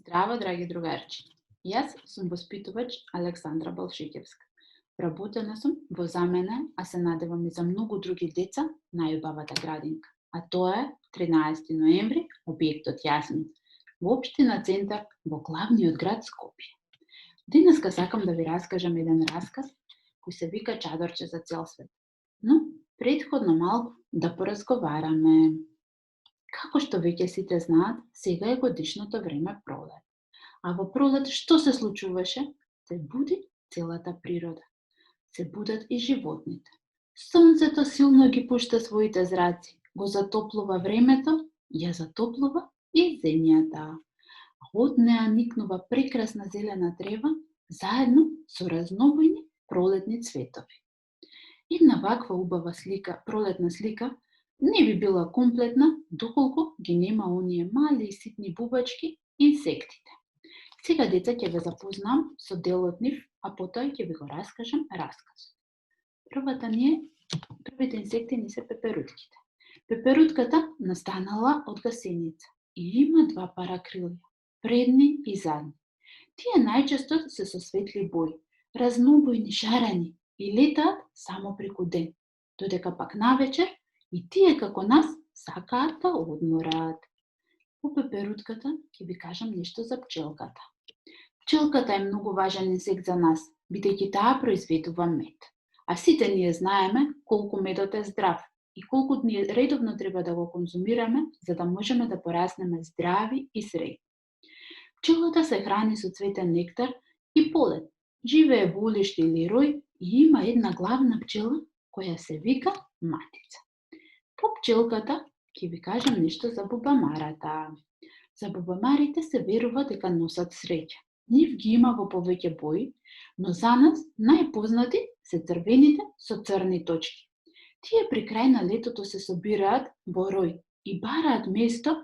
Здраво, драги другарчи! Јас сум воспитувач Александра Балшикевска. Работена сум во замена, а се надевам и за многу други деца, најубавата градинка. А тоа е 13 ноември, објектот Јасмин, во општина Центар, во главниот град Скопје. Денеска сакам да ви раскажам еден расказ кој се вика Чадорче за цел свет. Но, претходно малку да поразговараме. Како што веќе сите знаат, сега е годишното време пролет. А во пролет што се случуваше? Се буди целата природа. Се будат и животните. Сонцето силно ги пушта своите зраци, го затоплува времето, ја затоплува и земјата. А од неа никнува прекрасна зелена трева, заедно со разнобојни пролетни цветови. Една ваква убава слика, пролетна слика, не би била комплетна доколку ги нема оние мали и ситни бубачки, инсектите. Сега, деца, ќе ве запознам со дел од нив, а потоа ќе ви го раскажам расказ. Првите инсекти ни се пеперутките. Пеперутката настанала од гасеница и има два пара крилја, предни и задни. Тие најчесто се со светли бои, разнобојни, шарени и летаат само преку ден, додека пак навечер и тие како нас сакаат да одмораат. По пеперутката ќе ви кажам нешто за пчелката. Пчелката е многу важен инсект за нас, бидејќи таа произведува мед. А сите ние знаеме колку медот е здрав и колку ние редовно треба да го конзумираме за да можеме да пораснеме здрави и среќни. Пчелата се храни со цветен нектар и полет. Живее во улиште или рој и има една главна пчела која се вика матица. По пчелката ќе ви кажам нешто за бубамарата. За бубамарите се верува дека носат среќа. Нив ги има во повеќе бои, но за нас најпознати се црвените со црни точки. Тие при крај на летото се собираат во рој и бараат место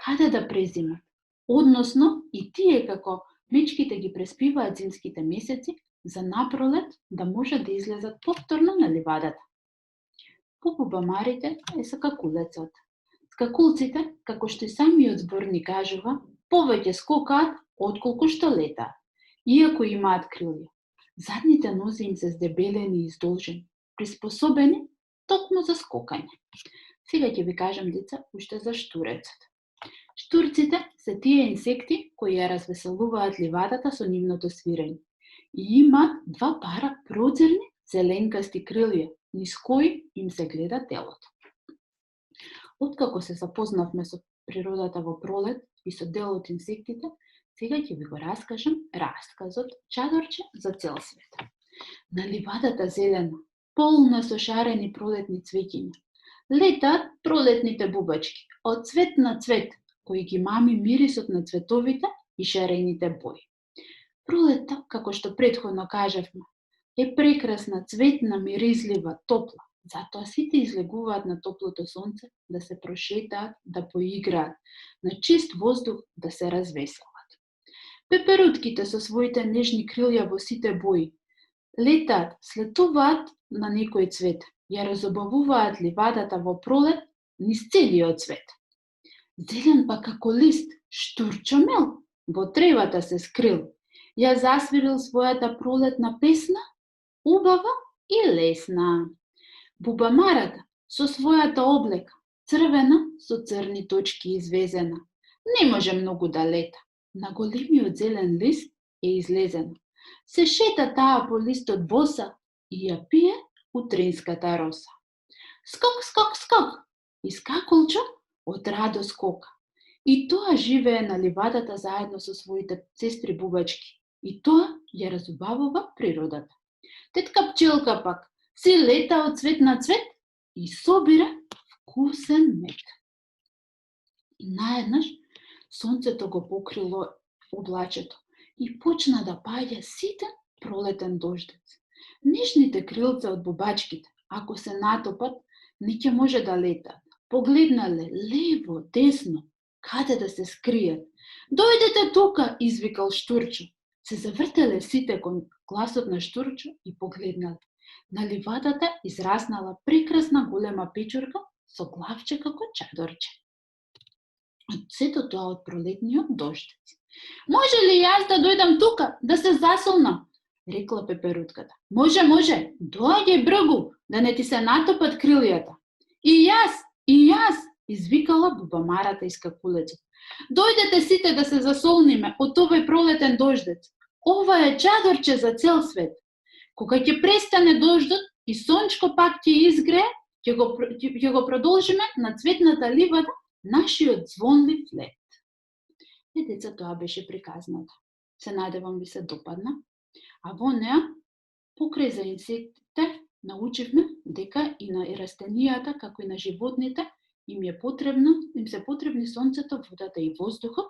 каде да презимат. Односно и тие како мечките ги преспиваат зимските месеци, за напролет да можат да излезат повторно на ливадата. По бубамарите е скакулецот. Скакулците, како што и самиот зборник кажува, повеќе скокаат отколку што летаат, иако имаат крилја. Задните нозе им се здебелени и издолжени, приспособени токму за скокање. Сега ќе ви кажам, деца, уште за штурецот. Штурците се тие инсекти кои ја развеселуваат ливадата со нивното свирење и имаат два пара прозирни зеленкасти крилја, низ кои им се гледа телото. Откако се запознавме со природата во пролет и со дел од инсектите, сега ќе ви го раскажам расказот Чадорче за цел свет. На ливадата зелена, полна со шарени пролетни цвеќиња, летаат пролетните бубачки, од цвет на цвет, кои ги мами мирисот на цветовите и шарените бои. Пролетта, како што претходно кажавме, е прекрасна, цветна, миризлива, топла. Затоа сите излегуваат на топлото сонце да се прошетаат, да поиграат, на чист воздух да се развеселат. Пеперутките со своите нежни крилја во сите бои летаат, слетуваат на некој цвет, ја разобавуваат ливадата во пролет низ целиот свет. Зелен па како лист, штурчомел во тревата се скрил, ја засвирил својата пролетна песна, убава и лесна. Бубамарата со својата облека, црвена со црни точки извезена, не може многу да лета. На големиот зелен лист е излезена. Се шета таа по листот боса и ја пие утринската роса. Скок, скок, скок! И скакулчо од радост скока. И тоа живее на ливадата заедно со своите сестри бубачки. И тоа ја разубавува природата. Тетка пчелка пак си лета од цвет на цвет и собира вкусен мед. И наеднаш сонцето го покрило облачето и почна да паѓа ситен пролетен дождец. Нежните крилца од бубачките, ако се натопат, не ќе може да летаат. Погледнале лево, десно, каде да се скријат. Дојдете тука, извикал Штурчо. Се завртеле сите кон гласот на Штурчо и погледнале. На ливадата израснала прекрасна голема печурка со главче како чадорче. Од сето тоа од пролетниот дождец. Може ли јас да дојдам тука, да се засолнам? Рекла пеперутката. Може, доаѓај бргу, да не ти се натопат крилјата. И јас, извикала бубамарата из какулецот. Дојдете сите да се засолниме од овој пролетен дождец. Ова е чадорче за цел свет. Кога ќе престане дождот и сончко пак ќе изгрее, ќе го продолжиме на цветната ливада нашиот звонлив лет. И деца, тоа беше приказната. Се надевам ви се допадна. А во неа, покрај за инсектите, научивме дека и на растенијата, како и на животните, им се потребни сонцето, водата и воздухот,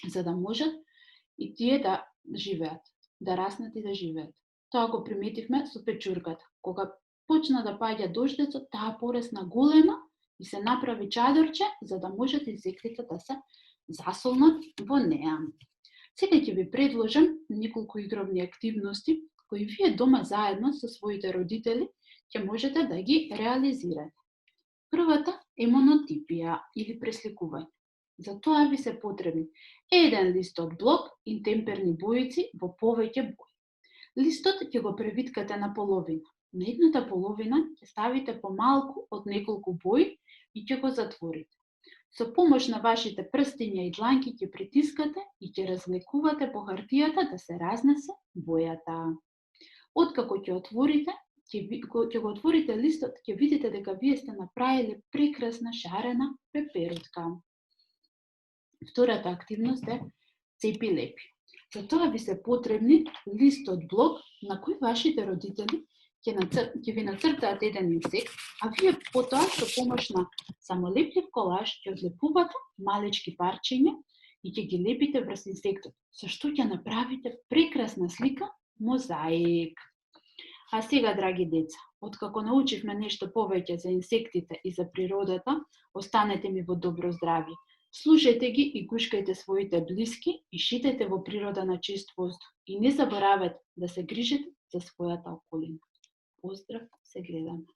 за да можат и тие да живеат, да раснат и да живеат. Тоа го приметивме со печурката. Кога почна да паѓа дождецот, таа порасна голема и се направи чадорче, за да можат инсектите да се засолнат во неа. Сега ќе ви предложам неколку игровни активности кои вие дома заедно со своите родители ќе можете да ги реализирате. Првата е монотипија или пресликување. За тоа ви се потребни еден лист од блок и темперни бојици во повеќе бои. Листот ќе го превиткате на половина. На едната половина ќе ставите помалку од неколку бои и ќе го затворите. Со помош на вашите прстиња и дланки ќе притискате и ќе развлекувате по хартијата да се разнесе бојата. Откако ќе го отворите листот, ќе видите дека вие сте направиле прекрасна шарена пеперутка. Втората активност е цепи-лепи. За тоа ви се потребни лист од блок на кој вашите родители ќе ви нацртаат еден инсект, а вие потоа со помош на самолеплив колаж ќе одлепувате малечки парчиња и ќе ги лепите врз инсектот, со што ќе направите прекрасна слика мозаик. А сега, драги деца, откако научивме нешто повеќе за инсектите и за природата, останете ми во добро здравје. Слушајте ги и гушкајте своите блиски и шетајте во природа на чист воздух. И не заборавајте да се грижите за својата околина. Поздрав, се гледаме.